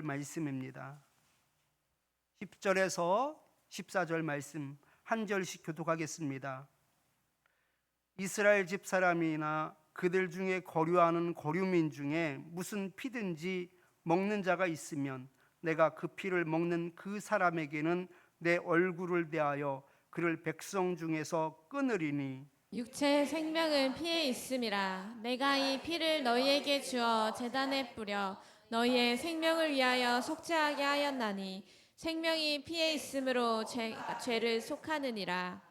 말씀입니다. 10절에서 14절 말씀 한 절씩 교독하겠습니다. 이스라엘 집 사람이나 그들 중에 거류하는 거류민 중에 무슨 피든지 먹는 자가 있으면 내가 그 피를 먹는 그 사람에게는 내 얼굴을 대하여 그를 백성 중에서 끊으리니 육체의 생명은 피에 있음이라. 내가 이 피를 너희에게 주어 제단에 뿌려 너희의 생명을 위하여 속죄하게 하였나니 생명이 피에 있으므로 죄를 속하느니라.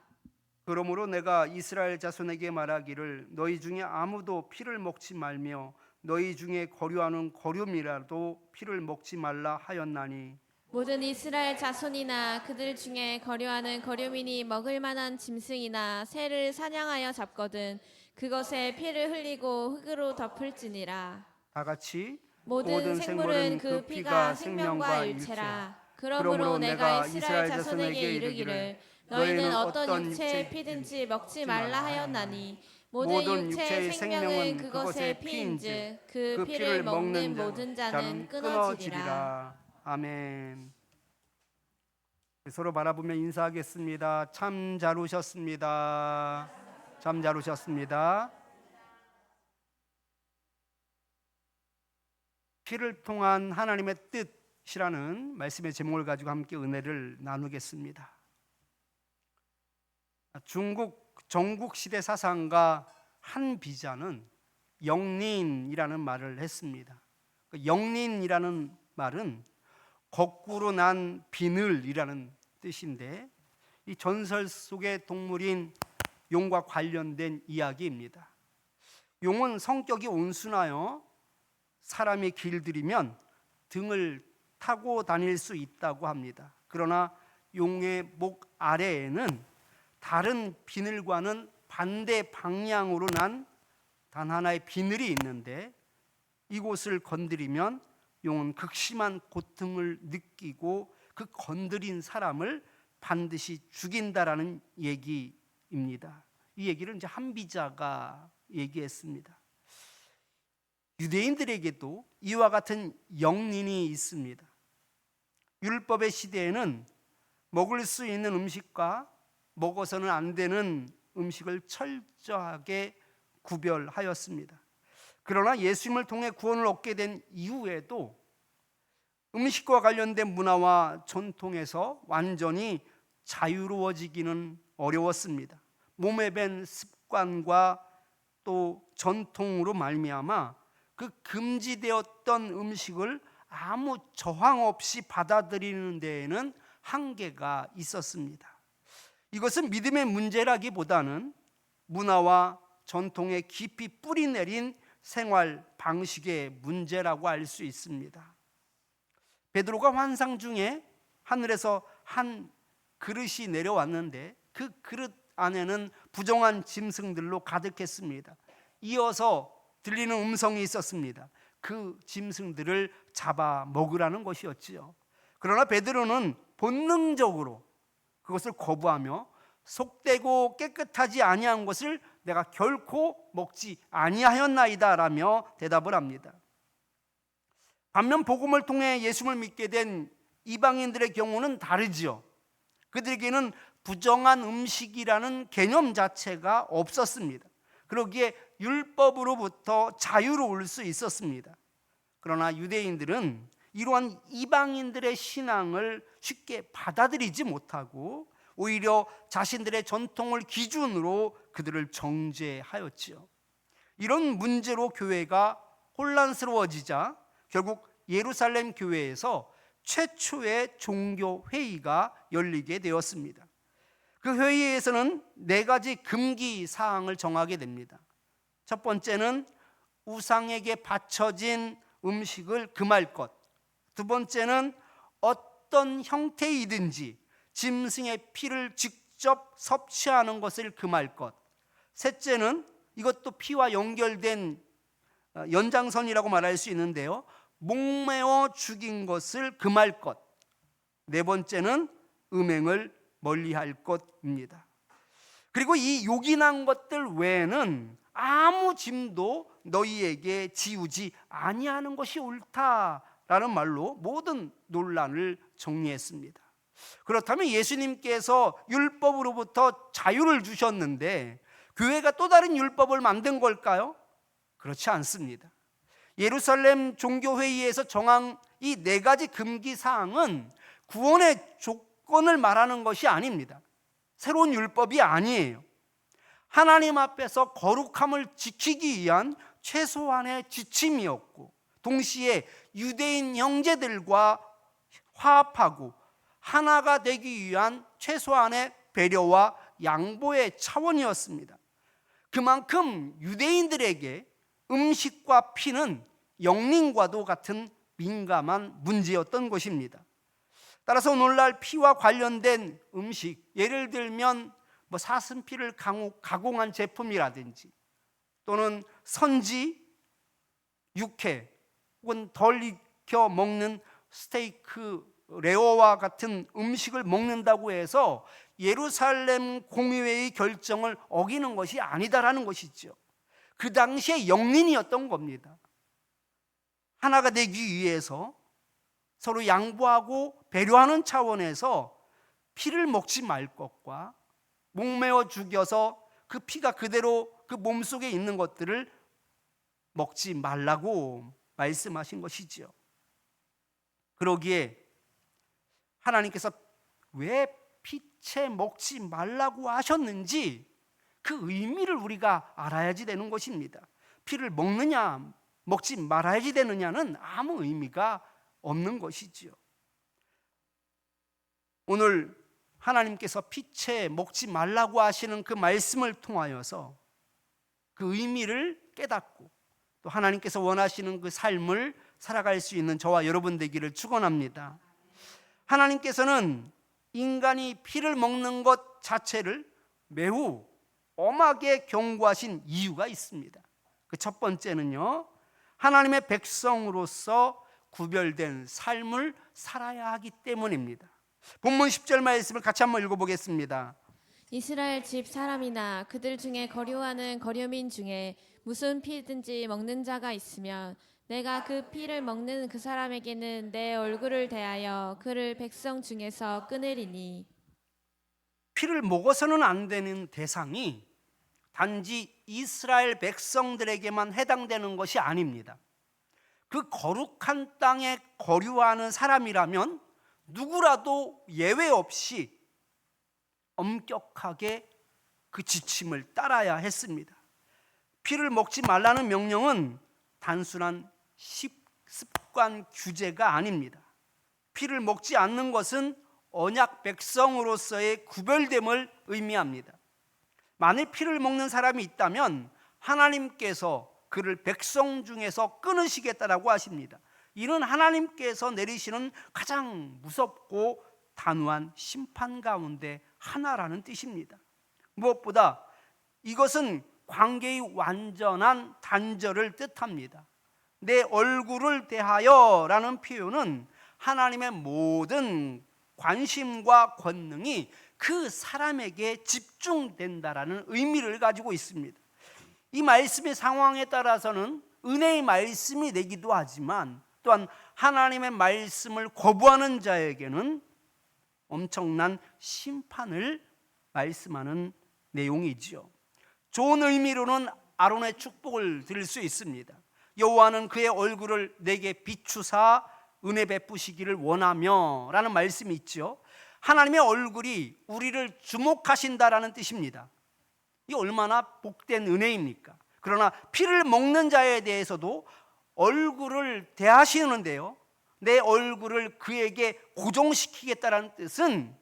그러므로 내가 이스라엘 자손에게 말하기를 너희 중에 아무도 피를 먹지 말며 너희 중에 거류하는 거류미라도 피를 먹지 말라 하였나니 모든 이스라엘 자손이나 그들 중에 거류하는 거류민이 먹을 만한 짐승이나 새를 사냥하여 잡거든 그것에 피를 흘리고 흙으로 덮을지니라. 다 같이 모든 생물은 그 피가 생명과 일체라. 그러므로 내가 이스라엘 자손에게 이르기를 너희는 어떤 육체의 피든지 먹지 말라 하였나니 모든 육체의 생명은 그것의 피인즉 그 피를 먹는 모든 자는 끊어지리라. 아멘. 서로 바라보며 인사하겠습니다. 참 잘 오셨습니다. 참 잘 오셨습니다. 피를 통한 하나님의 뜻이라는 말씀의 제목을 가지고 함께 은혜를 나누겠습니다. 중국 전국시대 사상가 한비자는 영린이라는 말을 했습니다. 영린이라는 말은 거꾸로 난 비늘이라는 뜻인데 이 전설 속의 동물인 용과 관련된 이야기입니다. 용은 성격이 온순하여 사람이 길들이면 등을 타고 다닐 수 있다고 합니다. 그러나 용의 목 아래에는 다른 비늘과는 반대 방향으로 난 단 하나의 비늘이 있는데 이곳을 건드리면 용은 극심한 고통을 느끼고 그 건드린 사람을 반드시 죽인다라는 얘기입니다. 이 얘기를 이제 한비자가 얘기했습니다. 유대인들에게도 이와 같은 영린이 있습니다. 율법의 시대에는 먹을 수 있는 음식과 먹어서는 안 되는 음식을 철저하게 구별하였습니다. 그러나 예수님을 통해 구원을 얻게 된 이후에도 음식과 관련된 문화와 전통에서 완전히 자유로워지기는 어려웠습니다. 몸에 밴 습관과 또 전통으로 말미암아 그 금지되었던 음식을 아무 저항 없이 받아들이는 데에는 한계가 있었습니다. 이것은 믿음의 문제라기보다는 문화와 전통에 깊이 뿌리내린 생활 방식의 문제라고 알 수 있습니다. 베드로가 환상 중에 하늘에서 한 그릇이 내려왔는데 그 그릇 안에는 부정한 짐승들로 가득했습니다. 이어서 들리는 음성이 있었습니다. 그 짐승들을 잡아 먹으라는 것이었지요. 그러나 베드로는 본능적으로 그것을 거부하며 속되고 깨끗하지 아니한 것을 내가 결코 먹지 아니하였나이다 라며 대답을 합니다. 반면 복음을 통해 예수를 믿게 된 이방인들의 경우는 다르지요. 그들에게는 부정한 음식이라는 개념 자체가 없었습니다. 그러기에 율법으로부터 자유로울 수 있었습니다. 그러나 유대인들은 이러한 이방인들의 신앙을 쉽게 받아들이지 못하고 오히려 자신들의 전통을 기준으로 그들을 정죄하였지요. 이런 문제로 교회가 혼란스러워지자 결국 예루살렘 교회에서 최초의 종교 회의가 열리게 되었습니다. 그 회의에서는 4가지 금기 사항을 정하게 됩니다. 첫 번째는 우상에게 바쳐진 음식을 금할 것. 두 번째는 어떤 형태이든지 짐승의 피를 직접 섭취하는 것을 금할 것. 셋째는 이것도 피와 연결된 연장선이라고 말할 수 있는데요, 목매어 죽인 것을 금할 것. 네 번째는 음행을 멀리할 것입니다. 그리고 이 요긴한 것들 외에는 아무 짐도 너희에게 지우지 아니하는 것이 옳다 라는 말로 모든 논란을 정리했습니다. 그렇다면 예수님께서 율법으로부터 자유를 주셨는데 교회가 또 다른 율법을 만든 걸까요? 그렇지 않습니다. 예루살렘 종교회의에서 정한 이 4가지 금기 사항은 구원의 조건을 말하는 것이 아닙니다. 새로운 율법이 아니에요. 하나님 앞에서 거룩함을 지키기 위한 최소한의 지침이었고, 동시에 유대인 형제들과 화합하고 하나가 되기 위한 최소한의 배려와 양보의 차원이었습니다. 그만큼 유대인들에게 음식과 피는 영린과도 같은 민감한 문제였던 것입니다. 따라서 오늘날 피와 관련된 음식, 예를 들면 사슴피를 가공한 제품이라든지 또는 선지, 육회 혹은 덜 익혀 먹는 스테이크, 레어와 같은 음식을 먹는다고 해서 예루살렘 공의회의 결정을 어기는 것이 아니다라는 것이죠. 그 당시에 영린이었던 겁니다. 하나가 되기 위해서 서로 양보하고 배려하는 차원에서 피를 먹지 말 것과 목매어 죽여서 그 피가 그대로 그 몸속에 있는 것들을 먹지 말라고 말씀하신 것이지요. 그러기에 하나님께서 왜 피채 먹지 말라고 하셨는지 그 의미를 우리가 알아야지 되는 것입니다. 피를 먹느냐 먹지 말아야지 되느냐는 아무 의미가 없는 것이지요. 오늘 하나님께서 피채 먹지 말라고 하시는 그 말씀을 통하여서 그 의미를 깨닫고 또 하나님께서 원하시는 그 삶을 살아갈 수 있는 저와 여러분 되기를 축원합니다. 하나님께서는 인간이 피를 먹는 것 자체를 매우 엄하게 경고하신 이유가 있습니다. 그 첫 번째는요, 하나님의 백성으로서 구별된 삶을 살아야 하기 때문입니다. 본문 10절 말씀을 같이 한번 읽어보겠습니다. 이스라엘 집 사람이나 그들 중에 거류하는 거류민 중에 무슨 피든지 먹는 자가 있으면 내가 그 피를 먹는 그 사람에게는 내 얼굴을 대하여 그를 백성 중에서 끊으리니. 피를 먹어서는 안 되는 대상이 단지 이스라엘 백성들에게만 해당되는 것이 아닙니다. 그 거룩한 땅에 거류하는 사람이라면 누구라도 예외 없이 엄격하게 그 지침을 따라야 했습니다. 피를 먹지 말라는 명령은 단순한 습관 규제가 아닙니다. 피를 먹지 않는 것은 언약 백성으로서의 구별됨을 의미합니다. 만일 피를 먹는 사람이 있다면 하나님께서 그를 백성 중에서 끊으시겠다라고 하십니다. 이는 하나님께서 내리시는 가장 무섭고 단호한 심판 가운데 하나라는 뜻입니다. 무엇보다 이것은 관계의 완전한 단절을 뜻합니다. 내 얼굴을 대하여 라는 표현은 하나님의 모든 관심과 권능이 그 사람에게 집중된다라는 의미를 가지고 있습니다. 이 말씀의 상황에 따라서는 은혜의 말씀이 되기도 하지만 또한 하나님의 말씀을 거부하는 자에게는 엄청난 심판을 말씀하는 내용이지요. 좋은 의미로는 아론의 축복을 드릴 수 있습니다. 여호와는 그의 얼굴을 내게 비추사 은혜 베푸시기를 원하며 라는 말씀이 있죠. 하나님의 얼굴이 우리를 주목하신다라는 뜻입니다. 이 얼마나 복된 은혜입니까? 그러나 피를 먹는 자에 대해서도 얼굴을 대하시는데요, 내 얼굴을 그에게 고정시키겠다라는 뜻은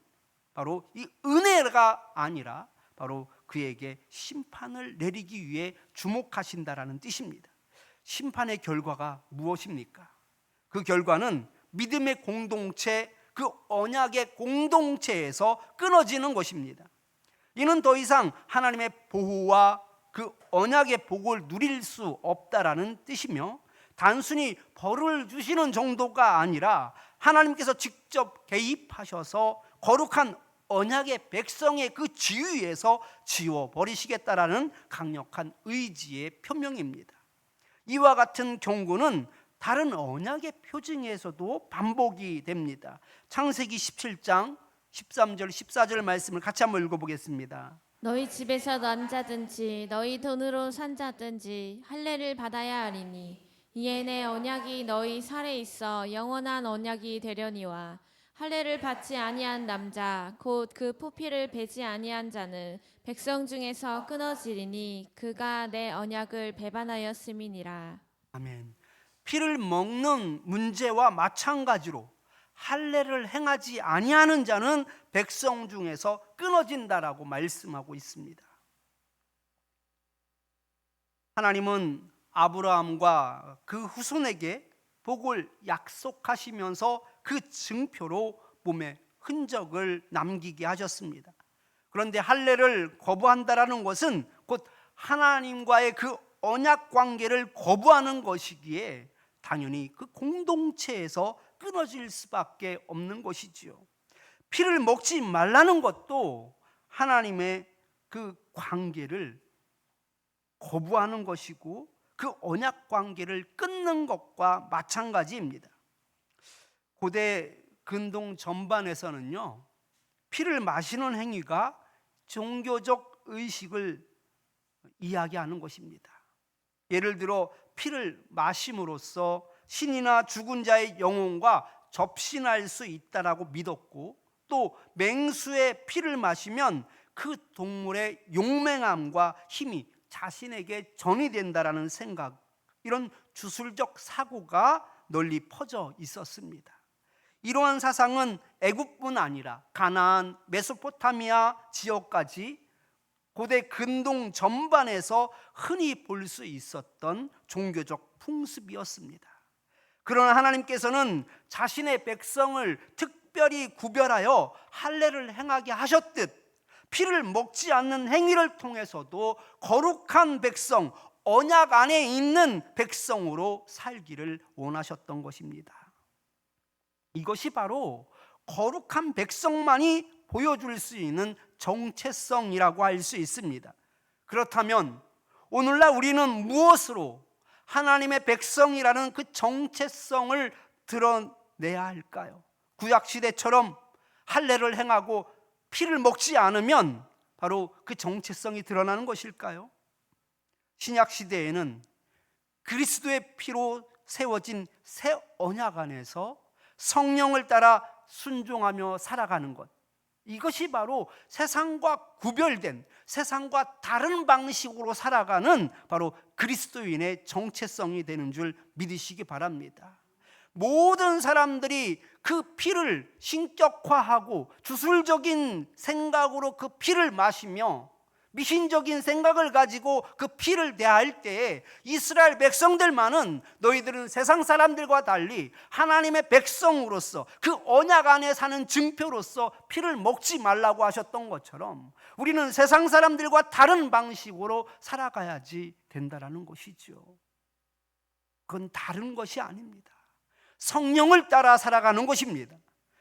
바로 이 은혜가 아니라 바로 그에게 심판을 내리기 위해 주목하신다라는 뜻입니다. 심판의 결과가 무엇입니까? 그 결과는 믿음의 공동체, 그 언약의 공동체에서 끊어지는 것입니다. 이는 더 이상 하나님의 보호와 그 언약의 복을 누릴 수 없다라는 뜻이며, 단순히 벌을 주시는 정도가 아니라 하나님께서 직접 개입하셔서 거룩한 언약의 백성의 그 지위에서 지워버리시겠다라는 강력한 의지의 표명입니다. 이와 같은 경고는 다른 언약의 표징에서도 반복이 됩니다. 창세기 17장 13절 14절 말씀을 같이 한번 읽어보겠습니다. 너희 집에서 난 자든지 너희 돈으로 산 자든지 할례를 받아야 하리니 이에 내 언약이 너희 살에 있어 영원한 언약이 되려니와 할례를 받지 아니한 남자 곧 그 포피를 베지 아니한 자는 백성 중에서 끊어지리니 그가 내 언약을 배반하였음이니라. 아멘. 피를 먹는 문제와 마찬가지로 할례를 행하지 아니하는 자는 백성 중에서 끊어진다라고 말씀하고 있습니다. 하나님은 아브라함과 그 후손에게 복을 약속하시면서 그 증표로 몸에 흔적을 남기게 하셨습니다. 그런데 할례를 거부한다라는 것은 곧 하나님과의 그 언약 관계를 거부하는 것이기에 당연히 그 공동체에서 끊어질 수밖에 없는 것이지요. 피를 먹지 말라는 것도 하나님의 그 관계를 거부하는 것이고 그 언약 관계를 끊는 것과 마찬가지입니다. 고대 근동 전반에서는요, 피를 마시는 행위가 종교적 의식을 이야기하는 것입니다. 예를 들어 피를 마심으로써 신이나 죽은 자의 영혼과 접신할 수 있다라고 믿었고, 또 맹수의 피를 마시면 그 동물의 용맹함과 힘이 자신에게 전이된다라는 생각, 이런 주술적 사고가 널리 퍼져 있었습니다. 이러한 사상은 애굽뿐 아니라 가나안, 메소포타미아 지역까지 고대 근동 전반에서 흔히 볼 수 있었던 종교적 풍습이었습니다. 그러나 하나님께서는 자신의 백성을 특별히 구별하여 할례를 행하게 하셨듯 피를 먹지 않는 행위를 통해서도 거룩한 백성, 언약 안에 있는 백성으로 살기를 원하셨던 것입니다. 이것이 바로 거룩한 백성만이 보여줄 수 있는 정체성이라고 할 수 있습니다. 그렇다면 오늘날 우리는 무엇으로 하나님의 백성이라는 그 정체성을 드러내야 할까요? 구약시대처럼 할례를 행하고 피를 먹지 않으면 바로 그 정체성이 드러나는 것일까요? 신약시대에는 그리스도의 피로 세워진 새 언약 안에서 성령을 따라 순종하며 살아가는 것, 이것이 바로 세상과 구별된, 세상과 다른 방식으로 살아가는 바로 그리스도인의 정체성이 되는 줄 믿으시기 바랍니다. 모든 사람들이 그 피를 신격화하고 주술적인 생각으로 그 피를 마시며 미신적인 생각을 가지고 그 피를 대할 때에 이스라엘 백성들만은 너희들은 세상 사람들과 달리 하나님의 백성으로서 그 언약 안에 사는 증표로서 피를 먹지 말라고 하셨던 것처럼 우리는 세상 사람들과 다른 방식으로 살아가야지 된다라는 것이죠. 그건 다른 것이 아닙니다. 성령을 따라 살아가는 것입니다.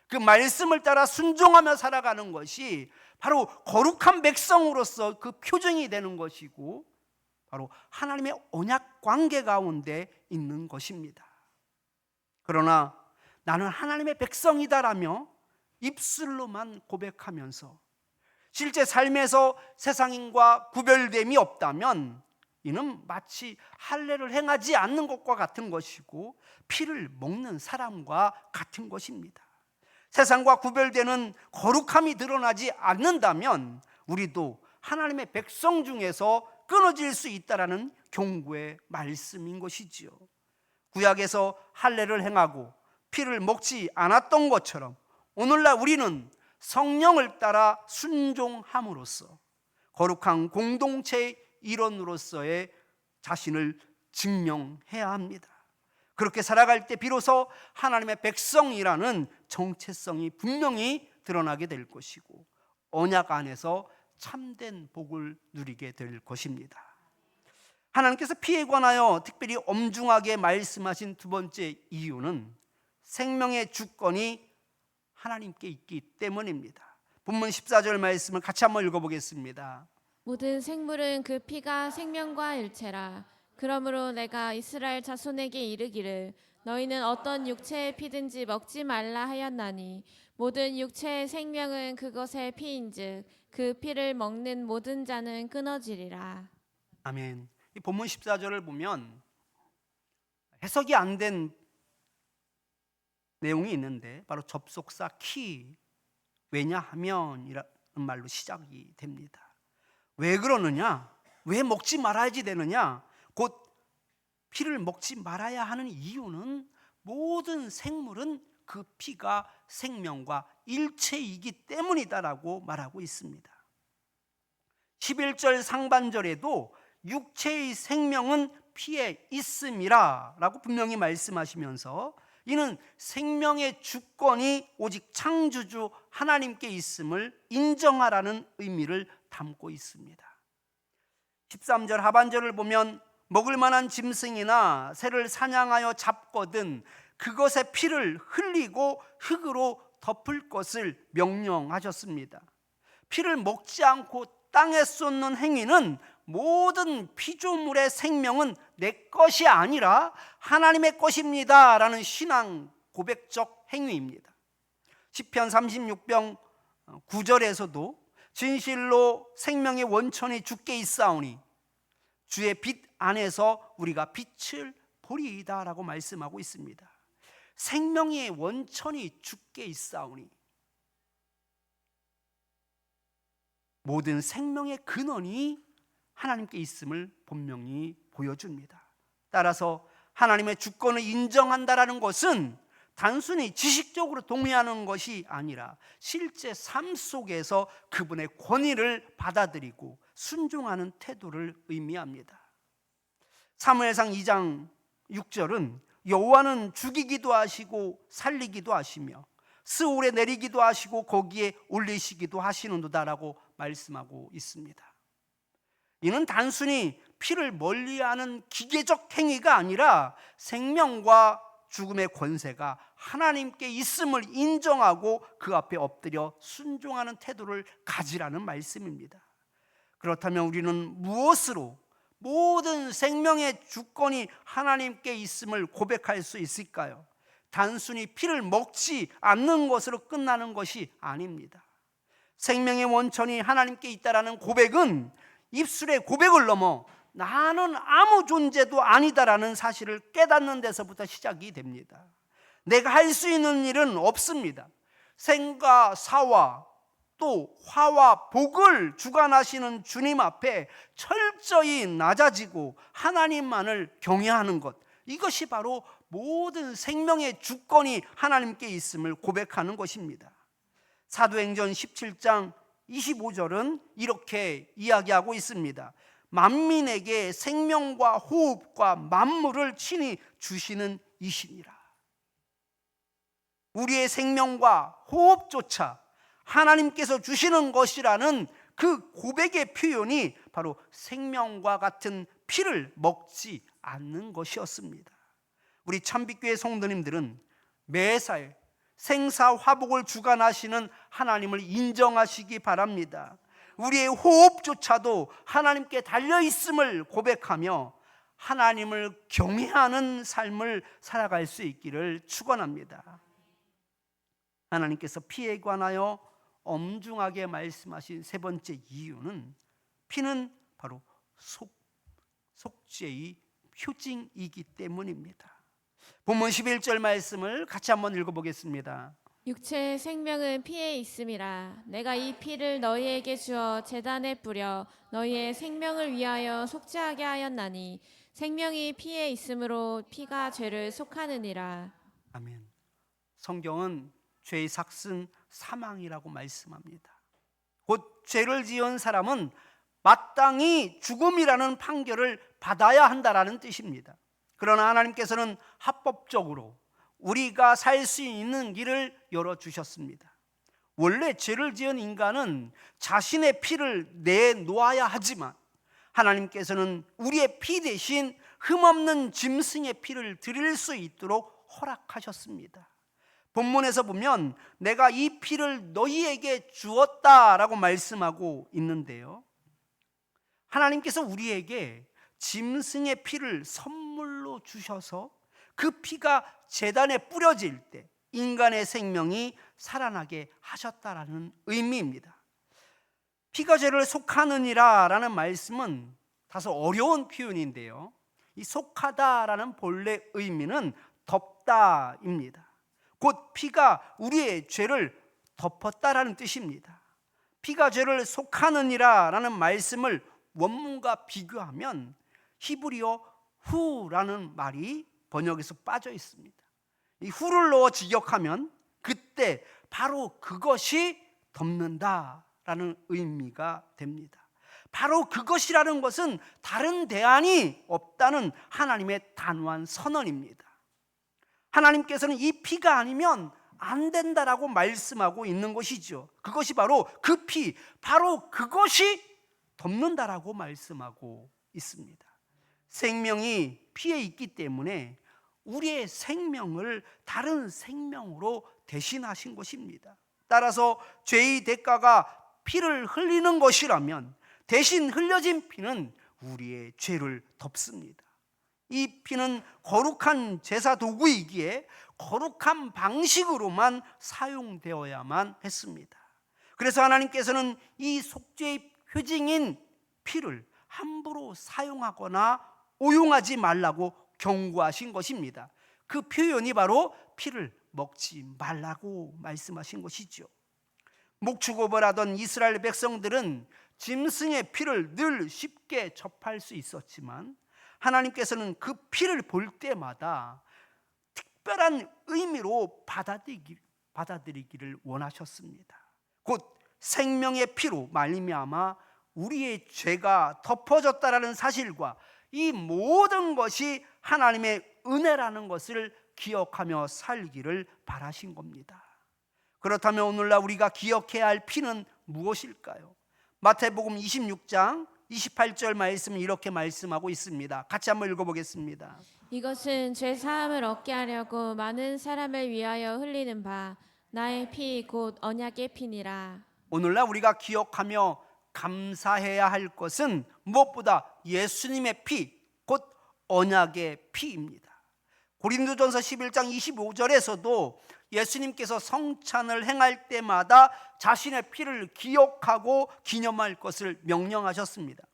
그 말씀을 따라 순종하며 살아가는 것이 바로 거룩한 백성으로서 그 표정이 되는 것이고 바로 하나님의 언약 관계 가운데 있는 것입니다. 그러나 나는 하나님의 백성이다라며 입술로만 고백하면서 실제 삶에서 세상인과 구별됨이 없다면 이는 마치 할례를 행하지 않는 것과 같은 것이고 피를 먹는 사람과 같은 것입니다. 세상과 구별되는 거룩함이 드러나지 않는다면 우리도 하나님의 백성 중에서 끊어질 수 있다라는 경고의 말씀인 것이지요. 구약에서 할례를 행하고 피를 먹지 않았던 것처럼 오늘날 우리는 성령을 따라 순종함으로써 거룩한 공동체의 일원으로서의 자신을 증명해야 합니다. 그렇게 살아갈 때 비로소 하나님의 백성이라는 정체성이 분명히 드러나게 될 것이고 언약 안에서 참된 복을 누리게 될 것입니다. 하나님께서 피에 관하여 특별히 엄중하게 말씀하신 두 번째 이유는 생명의 주권이 하나님께 있기 때문입니다. 본문 14절 말씀을 같이 한번 읽어보겠습니다. 모든 생물은 그 피가 생명과 일체라. 그러므로 내가 이스라엘 자손에게 이르기를 너희는 어떤 육체의 피든지 먹지 말라 하였나니 모든 육체의 생명은 그것의 피인즉 그 피를 먹는 모든 자는 끊어지리라. 아멘. 이 본문 14절을 보면 해석이 안 된 내용이 있는데 바로 접속사 키, 왜냐하면이라는 말로 시작이 됩니다. 왜 그러느냐? 왜 먹지 말아야지 되느냐? 곧 피를 먹지 말아야 하는 이유는 모든 생물은 그 피가 생명과 일체이기 때문이다라고 말하고 있습니다. 11절 상반절에도 육체의 생명은 피에 있음이라 라고 분명히 말씀하시면서 이는 생명의 주권이 오직 창조주 하나님께 있음을 인정하라는 의미를 담고 있습니다. 13절 하반절을 보면 먹을 만한 짐승이나 새를 사냥하여 잡거든 그것의 피를 흘리고 흙으로 덮을 것을 명령하셨습니다. 피를 먹지 않고 땅에 쏟는 행위는 모든 피조물의 생명은 내 것이 아니라 하나님의 것입니다 라는 신앙 고백적 행위입니다. 시편 36편 9절에서도 진실로 생명의 원천이 주께 있사오니 주의 빛 안에서 우리가 빛을 보리이다 라고 말씀하고 있습니다. 생명의 원천이 주께 있사오니 모든 생명의 근원이 하나님께 있음을 분명히 보여줍니다. 따라서 하나님의 주권을 인정한다라는 것은 단순히 지식적으로 동의하는 것이 아니라 실제 삶 속에서 그분의 권위를 받아들이고 순종하는 태도를 의미합니다. 사무엘상 2장 6절은 여호와는 죽이기도 하시고 살리기도 하시며 스올에 내리기도 하시고 거기에 올리시기도 하시는도다라고 말씀하고 있습니다. 이는 단순히 피를 멀리하는 기계적 행위가 아니라 생명과 죽음의 권세가 하나님께 있음을 인정하고 그 앞에 엎드려 순종하는 태도를 가지라는 말씀입니다. 그렇다면 우리는 무엇으로 모든 생명의 주권이 하나님께 있음을 고백할 수 있을까요? 단순히 피를 먹지 않는 것으로 끝나는 것이 아닙니다. 생명의 원천이 하나님께 있다라는 고백은 입술의 고백을 넘어 나는 아무 존재도 아니다라는 사실을 깨닫는 데서부터 시작이 됩니다. 내가 할 수 있는 일은 없습니다. 생과 사와 또 화와 복을 주관하시는 주님 앞에 철저히 낮아지고 하나님만을 경외하는 것, 이것이 바로 모든 생명의 주권이 하나님께 있음을 고백하는 것입니다. 사도행전 17장 25절은 이렇게 이야기하고 있습니다. 만민에게 생명과 호흡과 만물을 친히 주시는 이시니라. 우리의 생명과 호흡조차 하나님께서 주시는 것이라는 그 고백의 표현이 바로 생명과 같은 피를 먹지 않는 것이었습니다. 우리 참빛교회 성도님들은 매사에 생사화복을 주관하시는 하나님을 인정하시기 바랍니다. 우리의 호흡조차도 하나님께 달려있음을 고백하며 하나님을 경외하는 삶을 살아갈 수 있기를 축원합니다. 하나님께서 피에 관하여 엄중하게 말씀하신 세 번째 이유는 피는 바로 속죄의 표징이기 때문입니다. 본문 11절 말씀을 같이 한번 읽어보겠습니다. 육체의 생명은 피에 있음이라. 내가 이 피를 너희에게 주어 제단에 뿌려 너희의 생명을 위하여 속죄하게 하였나니 생명이 피에 있으므로 피가 죄를 속하느니라. 아멘. 성경은 죄의 삭은 사망이라고 말씀합니다. 곧 죄를 지은 사람은 마땅히 죽음이라는 판결을 받아야 한다라는 뜻입니다. 그러나 하나님께서는 합법적으로 우리가 살 수 있는 길을 열어주셨습니다. 원래 죄를 지은 인간은 자신의 피를 내놓아야 하지만 하나님께서는 우리의 피 대신 흠없는 짐승의 피를 드릴 수 있도록 허락하셨습니다. 본문에서 보면 내가 이 피를 너희에게 주었다라고 말씀하고 있는데요, 하나님께서 우리에게 짐승의 피를 선물로 주셔서 그 피가 제단에 뿌려질 때 인간의 생명이 살아나게 하셨다라는 의미입니다. 피가 죄를 속하느니라 라는 말씀은 다소 어려운 표현인데요, 이 속하다라는 본래 의미는 덮다입니다. 곧 피가 우리의 죄를 덮었다라는 뜻입니다. 피가 죄를 속하느니라 라는 말씀을 원문과 비교하면 히브리어 후라는 말이 번역에서 빠져 있습니다. 이 후를 넣어 직역하면 그때 바로 그것이 덮는다라는 의미가 됩니다. 바로 그것이라는 것은 다른 대안이 없다는 하나님의 단호한 선언입니다. 하나님께서는 이 피가 아니면 안 된다라고 말씀하고 있는 것이죠. 그것이 바로 그 피, 바로 그것이 덮는다라고 말씀하고 있습니다. 생명이 피에 있기 때문에 우리의 생명을 다른 생명으로 대신하신 것입니다. 따라서 죄의 대가가 피를 흘리는 것이라면 대신 흘려진 피는 우리의 죄를 덮습니다. 이 피는 거룩한 제사 도구이기에 거룩한 방식으로만 사용되어야만 했습니다. 그래서 하나님께서는 이 속죄의 표징인 피를 함부로 사용하거나 오용하지 말라고 경고하신 것입니다. 그 표현이 바로 피를 먹지 말라고 말씀하신 것이죠. 목축업을 하던 이스라엘 백성들은 짐승의 피를 늘 쉽게 접할 수 있었지만 하나님께서는 그 피를 볼 때마다 특별한 의미로 받아들이기를 원하셨습니다. 곧 생명의 피로 말미암아 우리의 죄가 덮어졌다라는 사실과 이 모든 것이 하나님의 은혜라는 것을 기억하며 살기를 바라신 겁니다. 그렇다면 오늘날 우리가 기억해야 할 피는 무엇일까요? 마태복음 26장 28절 말씀은 이렇게 말씀하고 있습니다. 같이 한번 읽어보겠습니다. 이것은 죄 사함을 얻게 하려고 많은 사람을 위하여 흘리는 바 나의 피 곧 언약의 피니라. 오늘날 우리가 기억하며 감사해야 할 것은 무엇보다 예수님의 피, 곧 언약의 피입니다. 고린도전서 11장 25절에서도 예수님께서 성찬을 행할 때마다 자신의 피를 기억하고 기념할 것을 명령하셨습니다.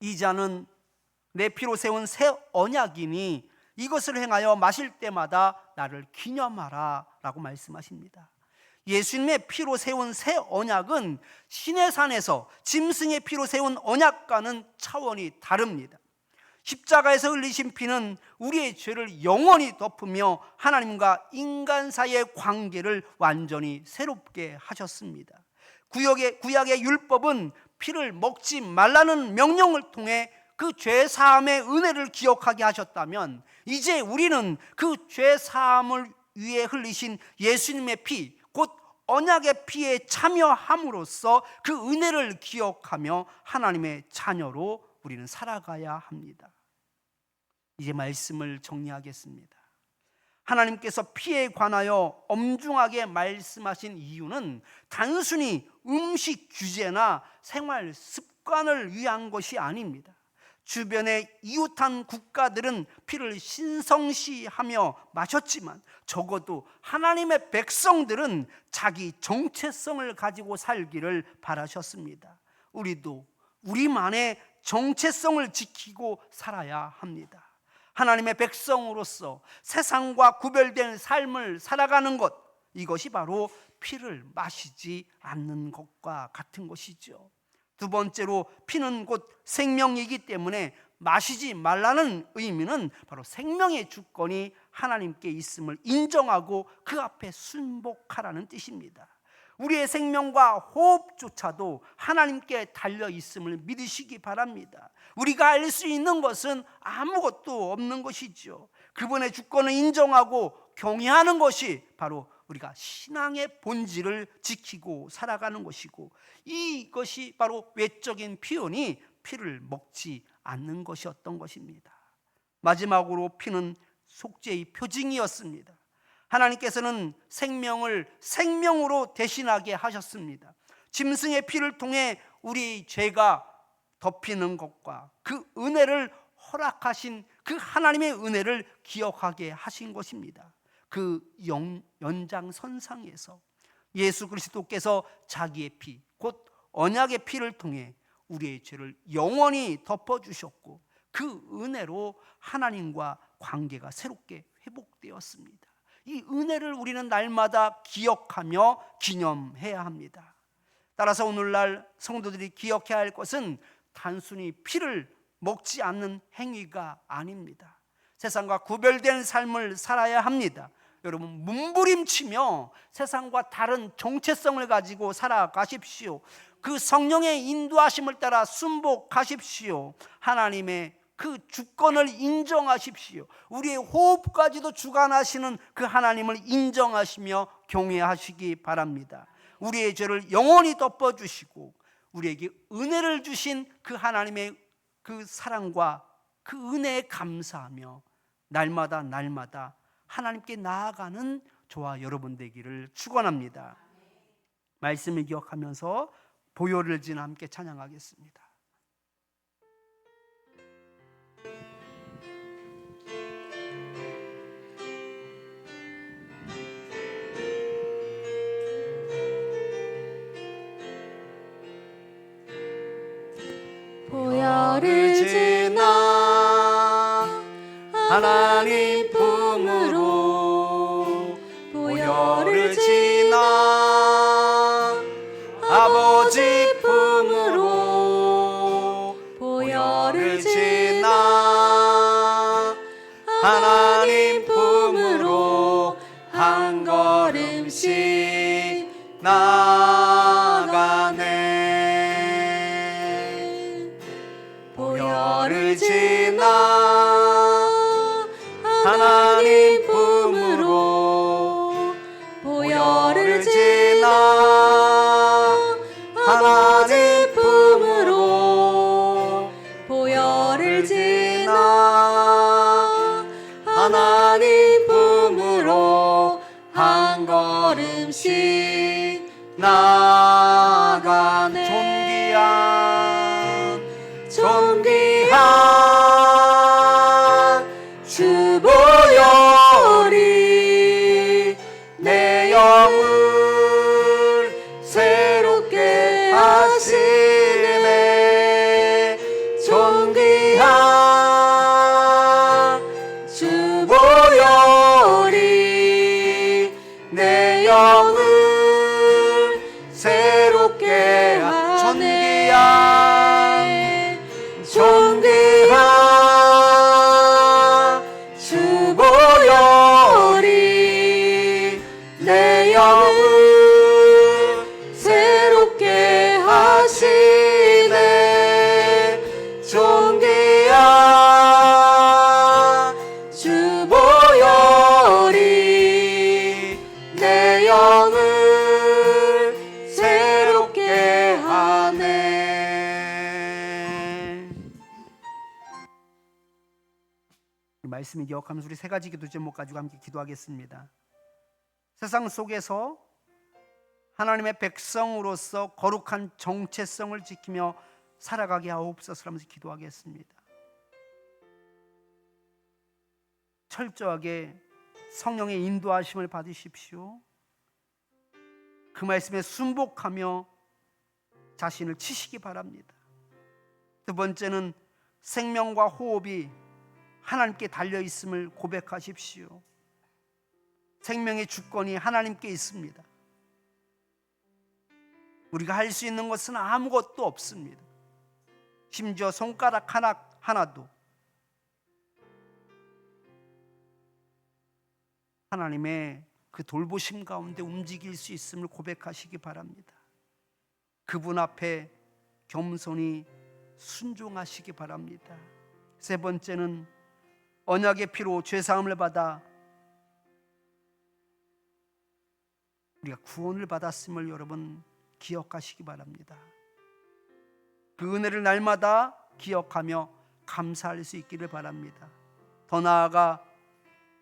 이 잔은 내 피로 세운 새 언약이니 이것을 행하여 마실 때마다 나를 기념하라 라고 말씀하십니다. 예수님의 피로 세운 새 언약은 시내산에서 짐승의 피로 세운 언약과는 차원이 다릅니다. 십자가에서 흘리신 피는 우리의 죄를 영원히 덮으며 하나님과 인간 사이의 관계를 완전히 새롭게 하셨습니다. 구약의 율법은 피를 먹지 말라는 명령을 통해 그 죄사함의 은혜를 기억하게 하셨다면 이제 우리는 그 죄사함을 위해 흘리신 예수님의 피, 곧 언약의 피에 참여함으로써 그 은혜를 기억하며 하나님의 자녀로 우리는 살아가야 합니다. 이제 말씀을 정리하겠습니다. 하나님께서 피에 관하여 엄중하게 말씀하신 이유는 단순히 음식 규제나 생활 습관을 위한 것이 아닙니다. 주변의 이웃한 국가들은 피를 신성시하며 마셨지만 적어도 하나님의 백성들은 자기 정체성을 가지고 살기를 바라셨습니다. 우리도 우리만의 정체성을 지키고 살아야 합니다. 하나님의 백성으로서 세상과 구별된 삶을 살아가는 것, 이것이 바로 피를 마시지 않는 것과 같은 것이죠. 두 번째로 피는 곧 생명이기 때문에 마시지 말라는 의미는 바로 생명의 주권이 하나님께 있음을 인정하고 그 앞에 순복하라는 뜻입니다. 우리의 생명과 호흡조차도 하나님께 달려 있음을 믿으시기 바랍니다. 우리가 알 수 있는 것은 아무것도 없는 것이죠. 그분의 주권을 인정하고 경외하는 것이 바로 우리가 신앙의 본질을 지키고 살아가는 것이고, 이것이 바로 외적인 표현이 피를 먹지 않는 것이었던 것입니다. 마지막으로 피는 속죄의 표징이었습니다. 하나님께서는 생명을 생명으로 대신하게 하셨습니다. 짐승의 피를 통해 우리 죄가 덮이는 것과 그 은혜를 허락하신 그 하나님의 은혜를 기억하게 하신 것입니다. 그 연장선상에서 예수 그리스도께서 자기의 피, 곧 언약의 피를 통해 우리의 죄를 영원히 덮어주셨고, 그 은혜로 하나님과 관계가 새롭게 회복되었습니다. 이 은혜를 우리는 날마다 기억하며 기념해야 합니다. 따라서 오늘날 성도들이 기억해야 할 것은 단순히 피를 먹지 않는 행위가 아닙니다. 세상과 구별된 삶을 살아야 합니다. 여러분, 몸부림치며 세상과 다른 정체성을 가지고 살아가십시오. 그 성령의 인도하심을 따라 순복하십시오. 하나님의 그 주권을 인정하십시오. 우리의 호흡까지도 주관하시는 그 하나님을 인정하시며 경외하시기 바랍니다. 우리의 죄를 영원히 덮어주시고 우리에게 은혜를 주신 그 하나님의 그 사랑과 그 은혜에 감사하며 날마다 하나님께 나아가는 저와 여러분 되기를 축원합니다. 말씀을 기억하면서 보혈을 지나 함께 찬양하겠습니다. 보혈을 지나 하나님 품으로, 보혈을 지나 아버지 품으로, 보혈을 지나 하나님 품으로 한 걸음씩 나아가네. 보혈을 지나 하나님 품으로, 보혈을 지나 하나님 품으로, 보혈을 지나 하나님 품으로 한 걸음씩 나아가네. 존귀한 주 보혈이 내 영을 새롭게 하시네. 존귀한 주 보혈이 내 영을 새롭게 하시네. 존귀한 주 보혈이 내 영을 새롭게 하시네. 존귀한 주 보혈이 내 영을 새롭게 하네. 말씀을 기억하면서 우리 세 가지 기도 제목 가지고 함께 기도하겠습니다. 세상 속에서 하나님의 백성으로서 거룩한 정체성을 지키며 살아가게 하옵소서 하면서 기도하겠습니다. 철저하게 성령의 인도하심을 받으십시오. 그 말씀에 순복하며 자신을 치시기 바랍니다. 두 번째는 생명과 호흡이 하나님께 달려있음을 고백하십시오. 생명의 주권이 하나님께 있습니다. 우리가 할 수 있는 것은 아무것도 없습니다. 심지어 손가락 하나도 하나님의 그 돌보심 가운데 움직일 수 있음을 고백하시기 바랍니다. 그분 앞에 겸손히 순종하시기 바랍니다. 세 번째는 언약의 피로 죄사함을 받아 우리가 구원을 받았음을 여러분 기억하시기 바랍니다. 그 은혜를 날마다 기억하며 감사할 수 있기를 바랍니다. 더 나아가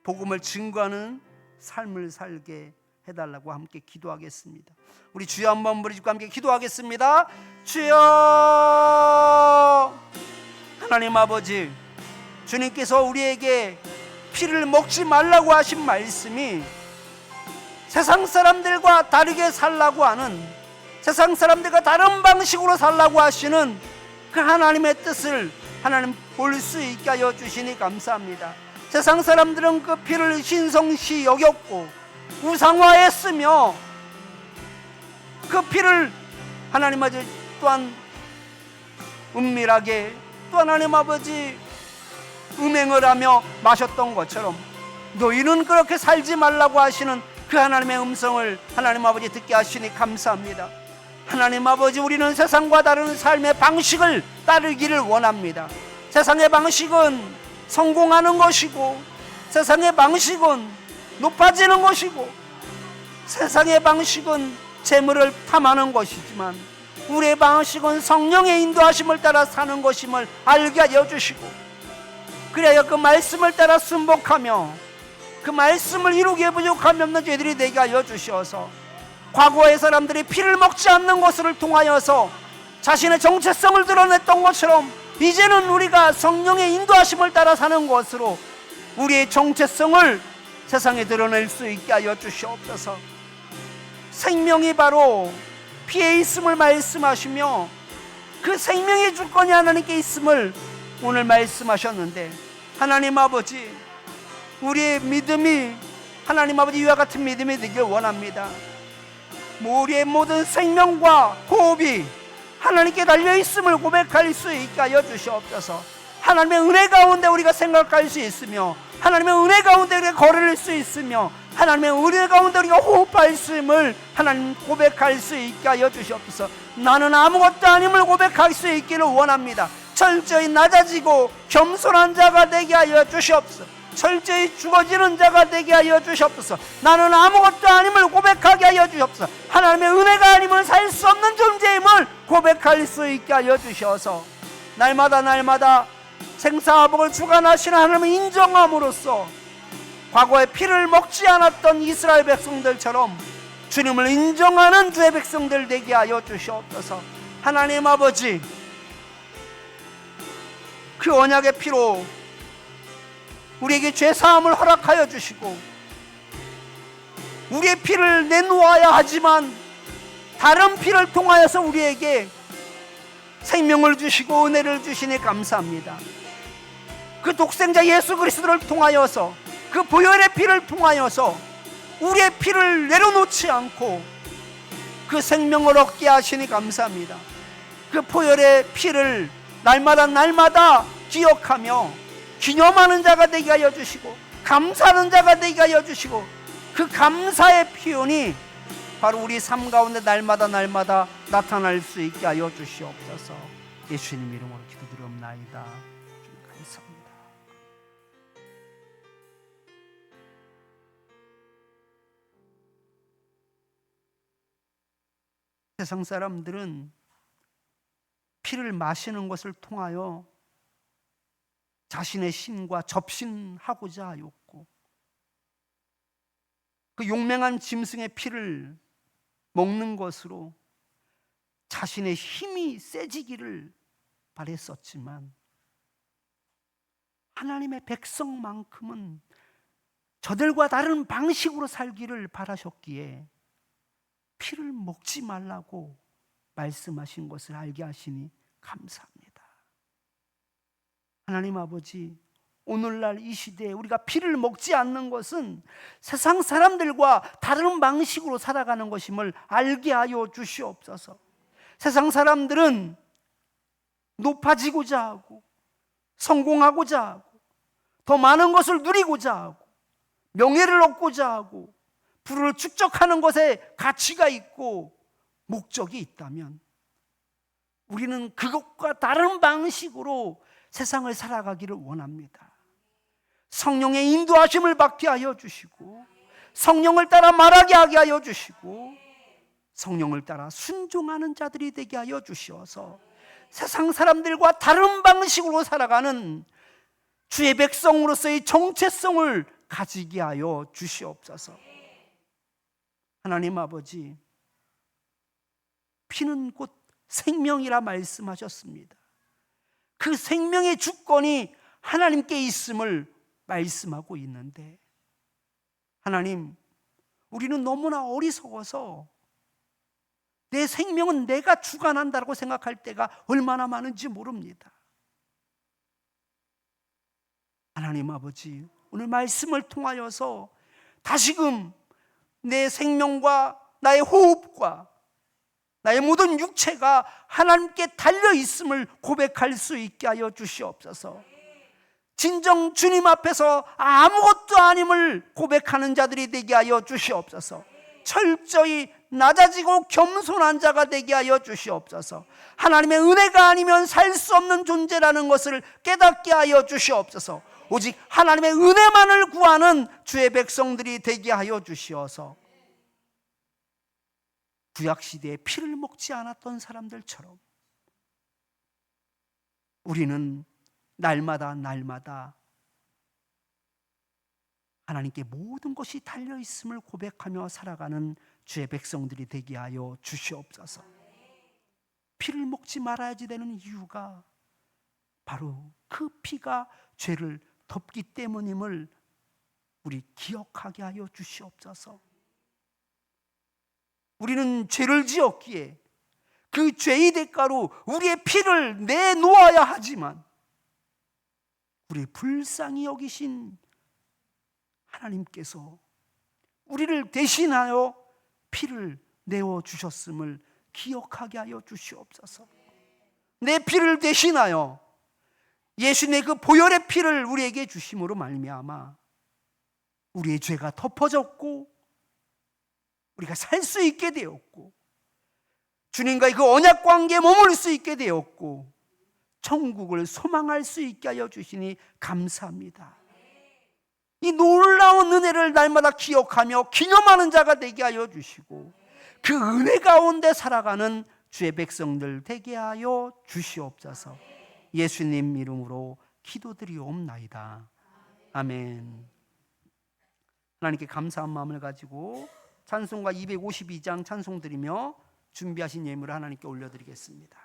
복음을 증거하는 삶을 살게 해달라고 함께 기도하겠습니다. 우리 주여 한번 부르시고 함께 기도하겠습니다. 주여, 하나님 아버지, 주님께서 우리에게 피를 먹지 말라고 하신 말씀이 세상 사람들과 다르게 살라고 하는, 세상 사람들과 다른 방식으로 살라고 하시는 그 하나님의 뜻을 하나님 볼 수 있게 하여 주시니 감사합니다. 세상 사람들은 그 피를 신성시 여겼고 우상화했으며 그 피를 하나님 아버지 또한 은밀하게 또 하나님 아버지 음행을 하며 마셨던 것처럼 너희는 그렇게 살지 말라고 하시는 그 하나님의 음성을 하나님 아버지 듣게 하시니 감사합니다. 하나님 아버지, 우리는 세상과 다른 삶의 방식을 따르기를 원합니다. 세상의 방식은 성공하는 것이고, 세상의 방식은 높아지는 것이고, 세상의 방식은 재물을 탐하는 것이지만 우리의 방식은 성령의 인도하심을 따라 사는 것임을 알게 하여 주시고, 그래야 그 말씀을 따라 순복하며 그 말씀을 이루기에 부족함이 없는 저희들이 되게 하여 주시어서 과거의 사람들이 피를 먹지 않는 것을 통하여서 자신의 정체성을 드러냈던 것처럼 이제는 우리가 성령의 인도하심을 따라 사는 것으로 우리의 정체성을 세상에 드러낼 수 있게 하여 주시옵소서. 생명이 바로 피에 있음을 말씀하시며 그 생명의 주권이 하나님께 있음을 오늘 말씀하셨는데, 하나님 아버지, 우리의 믿음이 하나님 아버지 이와 같은 믿음이 되길 원합니다. 우리의 모든 생명과 호흡이 하나님께 달려있음을 고백할 수 있게 하여 주시옵소서. 하나님의 은혜 가운데 우리가 생각할 수 있으며, 하나님의 은혜 가운데 우리가 걸을 수 있으며, 하나님의 은혜 가운데 우리가 호흡할 수 있음을 하나님 고백할 수 있게 하여 주시옵소서. 나는 아무것도 아님을 고백할 수 있기를 원합니다. 철저히 낮아지고 겸손한 자가 되게 하여 주시옵소서. 철저히 죽어지는 자가 되게 하여 주시옵소서. 나는 아무것도 아님을 고백하게 하여 주시옵소서. 하나님의 은혜가 아니면 살 수 없는 존재임을 고백할 수 있게 하여 주셔서 날마다 날마다 생사화복을 주관하시는 하나님을 인정함으로써 과거에 피를 먹지 않았던 이스라엘 백성들처럼 주님을 인정하는 주의 백성들 되게 하여 주시옵소서. 하나님 아버지, 그 언약의 피로 우리에게 죄사함을 허락하여 주시고 우리의 피를 내놓아야 하지만 다른 피를 통하여서 우리에게 생명을 주시고 은혜를 주시니 감사합니다. 그 독생자 예수 그리스도를 통하여서, 그 보혈의 피를 통하여서 우리의 피를 내려놓지 않고 그 생명을 얻게 하시니 감사합니다. 그 보혈의 피를 날마다 날마다 기억하며 기념하는 자가 되게 하여 주시고 감사하는 자가 되게 하여 주시고, 그 감사의 표현이 바로 우리 삶 가운데 날마다 날마다 나타날 수 있게 하여 주시옵소서. 예수님 이름으로 기도드리옵나이다. 감사합니다. 세상 사람들은 피를 마시는 것을 통하여 자신의 신과 접신하고자 하였고, 그 용맹한 짐승의 피를 먹는 것으로 자신의 힘이 세지기를 바랬었지만 하나님의 백성만큼은 저들과 다른 방식으로 살기를 바라셨기에 피를 먹지 말라고 말씀하신 것을 알게 하시니 감사합니다. 하나님 아버지, 오늘날 이 시대에 우리가 피를 먹지 않는 것은 세상 사람들과 다른 방식으로 살아가는 것임을 알게 하여 주시옵소서. 세상 사람들은 높아지고자 하고 성공하고자 하고 더 많은 것을 누리고자 하고 명예를 얻고자 하고 부를 축적하는 것에 가치가 있고 목적이 있다면 우리는 그것과 다른 방식으로 세상을 살아가기를 원합니다. 성령의 인도하심을 받게 하여 주시고 성령을 따라 말하게 하게 하여 주시고 성령을 따라 순종하는 자들이 되게 하여 주시어서 세상 사람들과 다른 방식으로 살아가는 주의 백성으로서의 정체성을 가지게 하여 주시옵소서. 하나님 아버지, 피는 곧 생명이라 말씀하셨습니다. 그 생명의 주권이 하나님께 있음을 말씀하고 있는데, 하나님, 우리는 너무나 어리석어서 내 생명은 내가 주관한다고 생각할 때가 얼마나 많은지 모릅니다. 하나님 아버지, 오늘 말씀을 통하여서 다시금 내 생명과 나의 호흡과 나의 모든 육체가 하나님께 달려있음을 고백할 수 있게 하여 주시옵소서. 진정 주님 앞에서 아무것도 아님을 고백하는 자들이 되게 하여 주시옵소서. 철저히 낮아지고 겸손한 자가 되게 하여 주시옵소서. 하나님의 은혜가 아니면 살 수 없는 존재라는 것을 깨닫게 하여 주시옵소서. 오직 하나님의 은혜만을 구하는 주의 백성들이 되게 하여 주시어서 구약시대에 피를 먹지 않았던 사람들처럼 우리는 날마다 하나님께 모든 것이 달려있음을 고백하며 살아가는 주의 백성들이 되게 하여 주시옵소서. 피를 먹지 말아야지 되는 이유가 바로 그 피가 죄를 덮기 때문임을 우리 기억하게 하여 주시옵소서. 우리는 죄를 지었기에 그 죄의 대가로 우리의 피를 내놓아야 하지만 우리 불쌍히 여기신 하나님께서 우리를 대신하여 피를 내어주셨음을 기억하게 하여 주시옵소서. 내 피를 대신하여 예수님의 그 보혈의 피를 우리에게 주심으로 말미암아 우리의 죄가 덮어졌고 우리가 살 수 있게 되었고 주님과의 그 언약 관계에 머물 수 있게 되었고 천국을 소망할 수 있게 하여 주시니 감사합니다. 이 놀라운 은혜를 날마다 기억하며 기념하는 자가 되게 하여 주시고 그 은혜 가운데 살아가는 주의 백성들 되게 하여 주시옵소서. 예수님 이름으로 기도드리옵나이다. 아멘. 하나님께 감사한 마음을 가지고 찬송가 252장 찬송 드리며 준비하신 예물을 하나님께 올려드리겠습니다.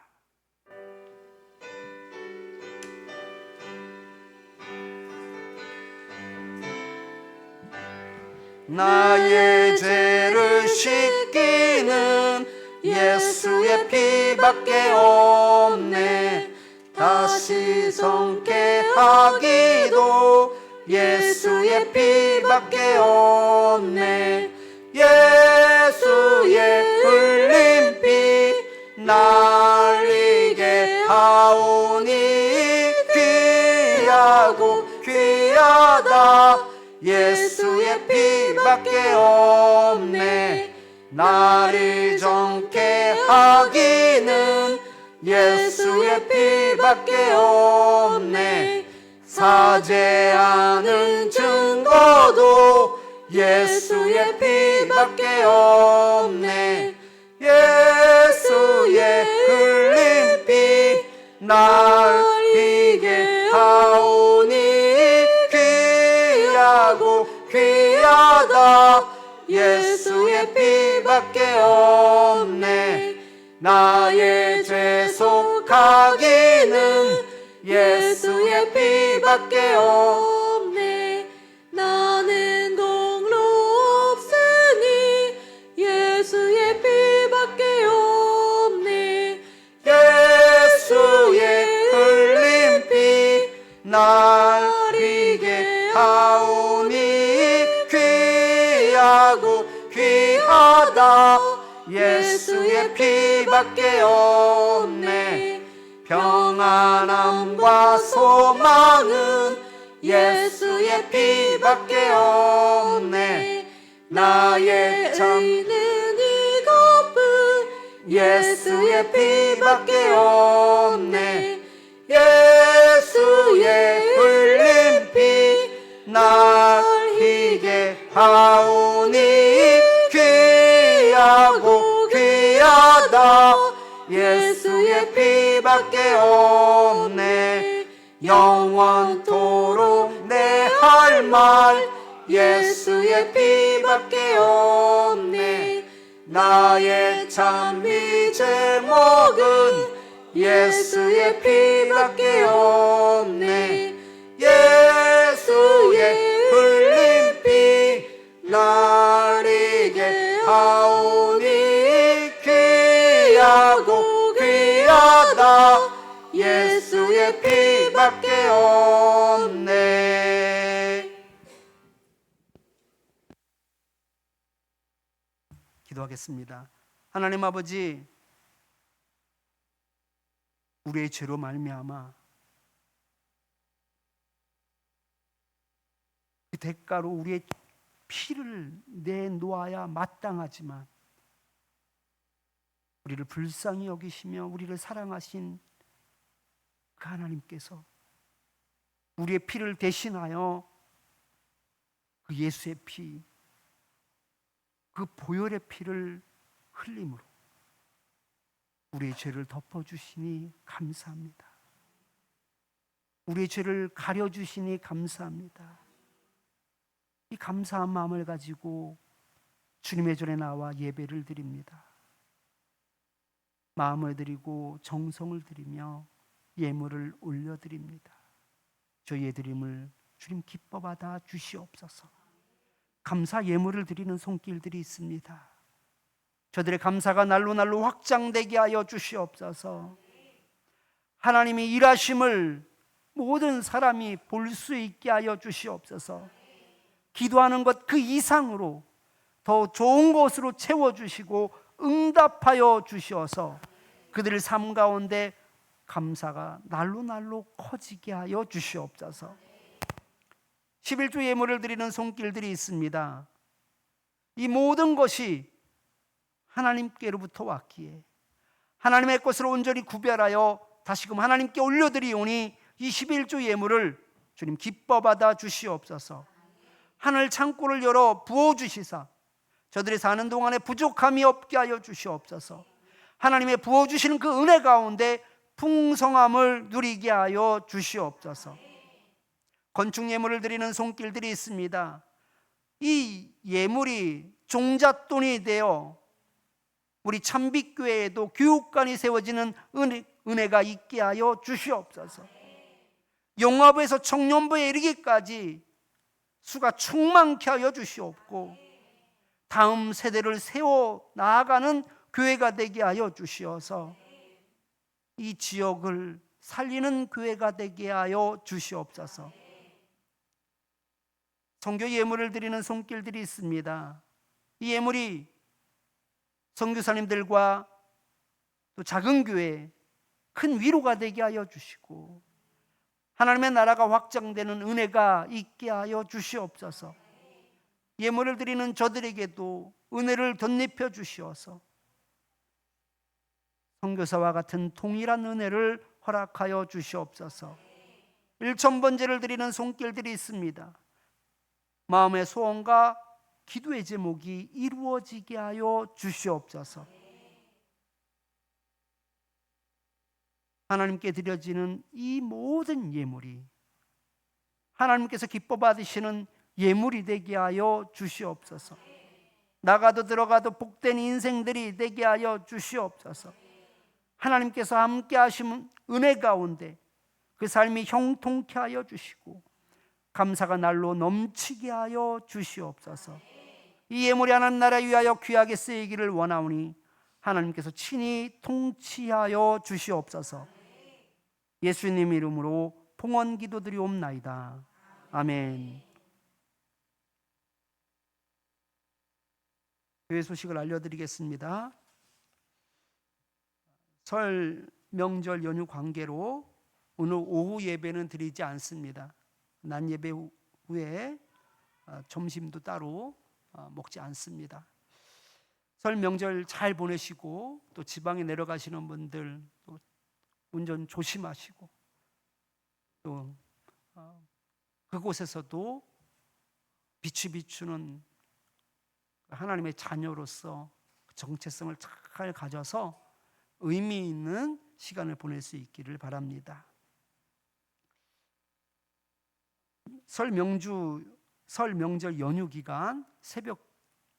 나의 죄를 씻기는 예수의 피밖에 없네. 다시 성케 하기도 예수의 피밖에 없네. 예수의 흘린 피 날리게 하오니 귀하고 귀하다. 예수의 피밖에 없네. 나를 정케 하기는 예수의 피밖에 없네. 사죄하는 증거도 예수의 피밖에 없네. 예수의 흘린 피 날리게 하오니 귀하고 귀하다. 예수의 피밖에 없네. 나의 죄 속하기는 예수의 피밖에 없네. 나는 공로 없으니 예수의 피밖에 없네. 예수의 흘린 피 날리게 하오니 귀하고 귀하다. 예수의 피밖에 없네. 평안함과 소망은 예수의 피밖에 없네. 나의 의는 이것뿐 예수의 피밖에 없네. 예수의 흘린 피 날리게 하오니 귀하고 귀하다. 예수의 피밖에 없네. 영원토록 내 할 말 예수의 피밖에 없네. 나의 찬미 제목은 예수의 피밖에 없네. 나오니 귀하고 귀하다 예수의 피밖에 없네. 기도하겠습니다. 하나님 아버지, 우리의 죄로 말미암아 그 대가로 우리의 피를 내놓아야 마땅하지만 우리를 불쌍히 여기시며 우리를 사랑하신 그 하나님께서 우리의 피를 대신하여 그 예수의 피, 그 보혈의 피를 흘림으로 우리의 죄를 덮어주시니 감사합니다. 우리의 죄를 가려주시니 감사합니다. 이 감사한 마음을 가지고 주님의 전에 나와 예배를 드립니다. 마음을 드리고 정성을 드리며 예물을 올려드립니다. 저희의 드림을 주님 기뻐 받아 주시옵소서. 감사 예물을 드리는 손길들이 있습니다. 저들의 감사가 날로 날로 확장되게 하여 주시옵소서. 하나님이 일하심을 모든 사람이 볼 수 있게 하여 주시옵소서. 기도하는 것 그 이상으로 더 좋은 것으로 채워주시고 응답하여 주시어서 그들의 삶 가운데 감사가 날로 날로 커지게 하여 주시옵소서. 11조 예물을 드리는 손길들이 있습니다. 이 모든 것이 하나님께로부터 왔기에 하나님의 것을 온전히 구별하여 다시금 하나님께 올려드리오니 이 11조 예물을 주님 기뻐 받아 주시옵소서. 하늘 창고를 열어 부어주시사 저들이 사는 동안에 부족함이 없게 하여 주시옵소서. 하나님의 부어주시는 그 은혜 가운데 풍성함을 누리게 하여 주시옵소서. 건축 예물을 드리는 손길들이 있습니다. 이 예물이 종잣돈이 되어 우리 참빛교회에도 교육관이 세워지는 은혜가 있게 하여 주시옵소서. 영화부에서 청년부에 이르기까지 수가 충만케 하여 주시옵고 다음 세대를 세워 나아가는 교회가 되게 하여 주시어서 이 지역을 살리는 교회가 되게 하여 주시옵소서. 선교 예물을 드리는 손길들이 있습니다. 이 예물이 선교사님들과 또 작은 교회 큰 위로가 되게 하여 주시고 하나님의 나라가 확장되는 은혜가 있게 하여 주시옵소서. 예물을 드리는 저들에게도 은혜를 덧입혀 주시어서 선교사와 같은 동일한 은혜를 허락하여 주시옵소서. 일천번제를 드리는 손길들이 있습니다. 마음의 소원과 기도의 제목이 이루어지게 하여 주시옵소서. 하나님께 드려지는 이 모든 예물이 하나님께서 기뻐 받으시는 예물이 되게 하여 주시옵소서. 나가도 들어가도 복된 인생들이 되게 하여 주시옵소서. 하나님께서 함께 하시는 은혜 가운데 그 삶이 형통케 하여 주시고 감사가 날로 넘치게 하여 주시옵소서. 이 예물이 하나님 나라 위하여 귀하게 쓰이기를 원하오니 하나님께서 친히 통치하여 주시옵소서. 예수님 이름으로 봉헌 기도드리옵나이다. 아멘. 교회 소식을 알려드리겠습니다. 설 명절 연휴 관계로 오늘 오후 예배는 드리지 않습니다. 낮 예배 후에 점심도 따로 먹지 않습니다. 설 명절 잘 보내시고 또 지방에 내려가시는 분들 또 운전 조심하시고 또 그곳에서도 빛이 비추는 하나님의 자녀로서 정체성을 잘 가져서 의미 있는 시간을 보낼 수 있기를 바랍니다. 설 명절 연휴 기간 새벽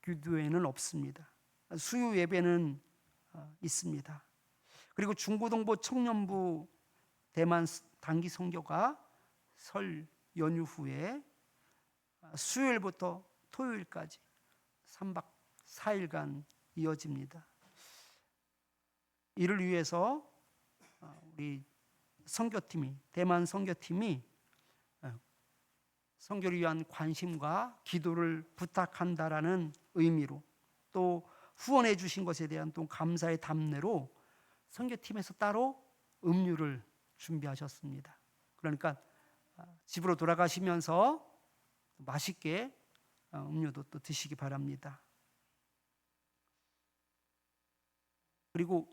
기도회는 없습니다. 수요 예배는 있습니다. 그리고 중고등부 청년부 대만 단기 선교가 설 연휴 후에 수요일부터 토요일까지 3박 4일간 이어집니다. 이를 위해서 우리 선교팀이, 대만 선교팀이 선교를 위한 관심과 기도를 부탁한다라는 의미로, 또 후원해 주신 것에 대한 또 감사의 답례로 선교팀에서 따로 음료를 준비하셨습니다. 그러니까 집으로 돌아가시면서 맛있게 음료도 또 드시기 바랍니다. 그리고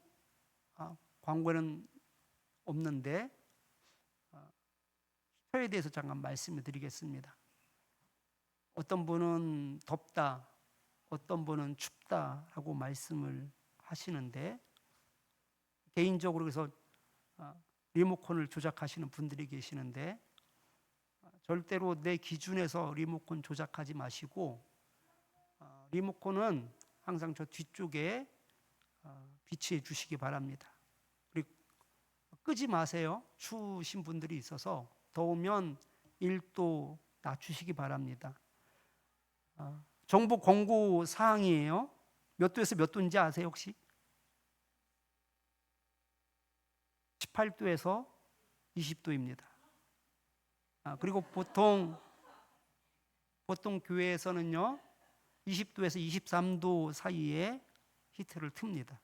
광고는 없는데 표에 대해서 잠깐 말씀을 드리겠습니다. 어떤 분은 덥다, 어떤 분은 춥다라고 말씀을 하시는데, 개인적으로 그래서 리모컨을 조작하시는 분들이 계시는데, 절대로 내 기준에서 리모컨 조작하지 마시고, 리모컨은 항상 저 뒤쪽에 비치해 주시기 바랍니다. 그리고 끄지 마세요. 추우신 분들이 있어서 더우면 1도 낮추시기 바랍니다. 정부 권고 사항이에요. 몇 도에서 몇 도인지 아세요 혹시? 18도에서 20도입니다. 그리고 보통 교회에서는요 20도에서 23도 사이에 히터를 틉니다.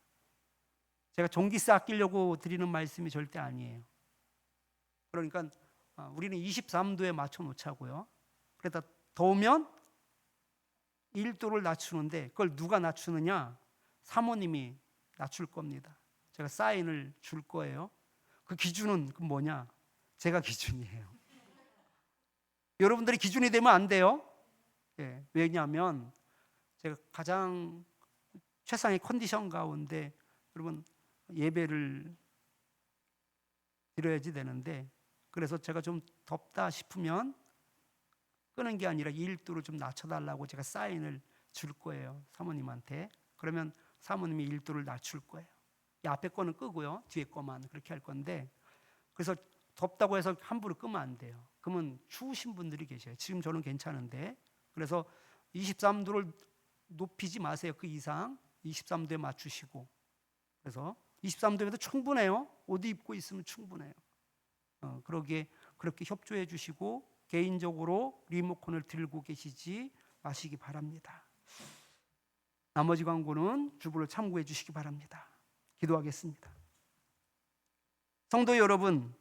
제가 전기세 아끼려고 드리는 말씀이 절대 아니에요. 그러니까 우리는 23도에 맞춰 놓자고요. 그러다 더우면 1도를 낮추는데, 그걸 누가 낮추느냐? 사모님이 낮출 겁니다. 제가 사인을 줄 거예요. 그 기준은 뭐냐? 제가 기준이에요. 여러분들이 기준이 되면 안 돼요. 왜냐하면 제가 가장 최상의 컨디션 가운데 여러분 예배를 드려야지 되는데, 그래서 제가 좀 덥다 싶으면 끄는 게 아니라 1도로 좀 낮춰달라고 제가 사인을 줄 거예요, 사모님한테. 그러면 사모님이 1도를 낮출 거예요. 이 앞에 거는 끄고요, 뒤에 거만 그렇게 할 건데, 그래서 덥다고 해서 함부로 끄면 안 돼요. 그러면 추우신 분들이 계셔요. 지금 저는 괜찮은데. 그래서 23도를 높이지 마세요. 그 이상 23도에 맞추시고. 그래서 23도에도 충분해요. 옷 입고 있으면 충분해요. 그렇게 협조해 주시고 개인적으로 리모컨을 들고 계시지 마시기 바랍니다. 나머지 광고는 주보를 참고해 주시기 바랍니다. 기도하겠습니다. 성도 여러분,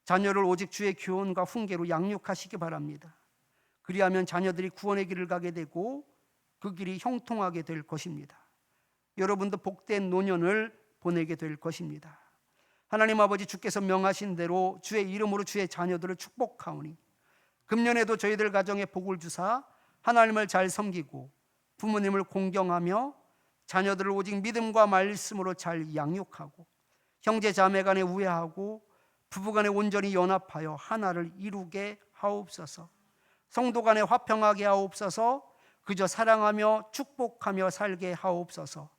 자녀를 오직 주의 교훈과 훈계로 양육하시기 바랍니다. 그리하면 자녀들이 구원의 길을 가게 되고 그 길이 형통하게 될 것입니다. 여러분도 복된 노년을 보내게 될 것입니다. 하나님 아버지, 주께서 명하신 대로 주의 이름으로 주의 자녀들을 축복하오니 금년에도 저희들 가정에 복을 주사 하나님을 잘 섬기고 부모님을 공경하며 자녀들을 오직 믿음과 말씀으로 잘 양육하고 형제 자매 간에 우애하고 부부 간에 온전히 연합하여 하나를 이루게 하옵소서. 성도 간에 화평하게 하옵소서. 그저 사랑하며 축복하며 살게 하옵소서.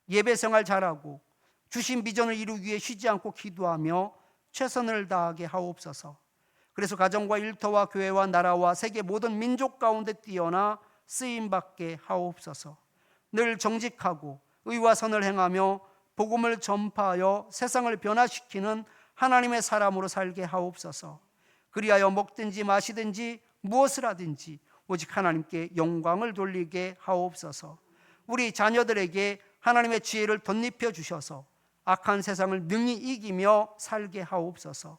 예배 생활 잘하고 주신 비전을 이루기 위해 쉬지 않고 기도하며 최선을 다하게 하옵소서. 그래서 가정과 일터와 교회와 나라와 세계 모든 민족 가운데 뛰어나 쓰임받게 하옵소서. 늘 정직하고 의와 선을 행하며 복음을 전파하여 세상을 변화시키는 하나님의 사람으로 살게 하옵소서. 그리하여 먹든지 마시든지 무엇을 하든지 오직 하나님께 영광을 돌리게 하옵소서. 우리 자녀들에게 하나님의 지혜를 덧입혀 주셔서 악한 세상을 능히 이기며 살게 하옵소서.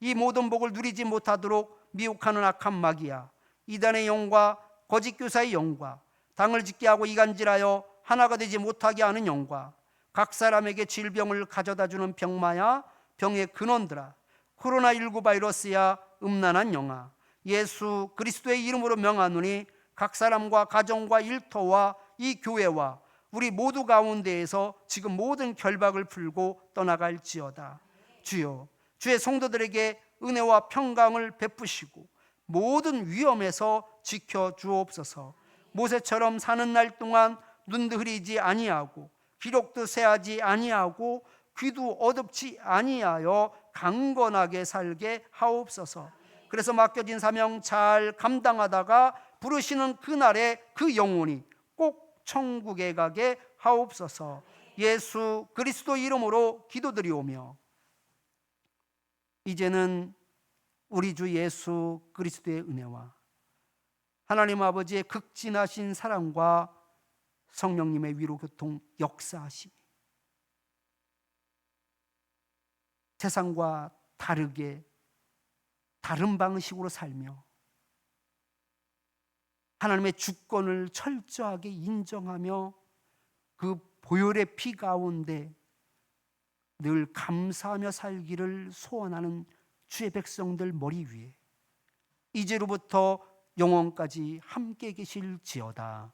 이 모든 복을 누리지 못하도록 미혹하는 악한 마귀야, 이단의 영과 거짓 교사의 영과 당을 짓게 하고 이간질하여 하나가 되지 못하게 하는 영과 각 사람에게 질병을 가져다주는 병마야, 병의 근원들아, 코로나19 바이러스야, 음란한 영아, 예수 그리스도의 이름으로 명하노니 각 사람과 가정과 일터와 이 교회와 우리 모두 가운데에서 지금 모든 결박을 풀고 떠나갈지어다. 주여, 주의 성도들에게 은혜와 평강을 베푸시고 모든 위험에서 지켜주옵소서. 모세처럼 사는 날 동안 눈도 흐리지 아니하고 기록도 쇠하지 아니하고 귀도 어둡지 아니하여 강건하게 살게 하옵소서. 그래서 맡겨진 사명 잘 감당하다가 부르시는 그날에 그 영혼이 꼭 천국에 가게 하옵소서. 예수 그리스도 이름으로 기도드리오며 이제는 우리 주 예수 그리스도의 은혜와 하나님 아버지의 극진하신 사랑과 성령님의 위로교통 역사하심이 세상과 다르게 다른 방식으로 살며 하나님의 주권을 철저하게 인정하며 그 보혈의 피 가운데 늘 감사하며 살기를 소원하는 주의 백성들 머리 위에 이제로부터 영원까지 함께 계실지어다.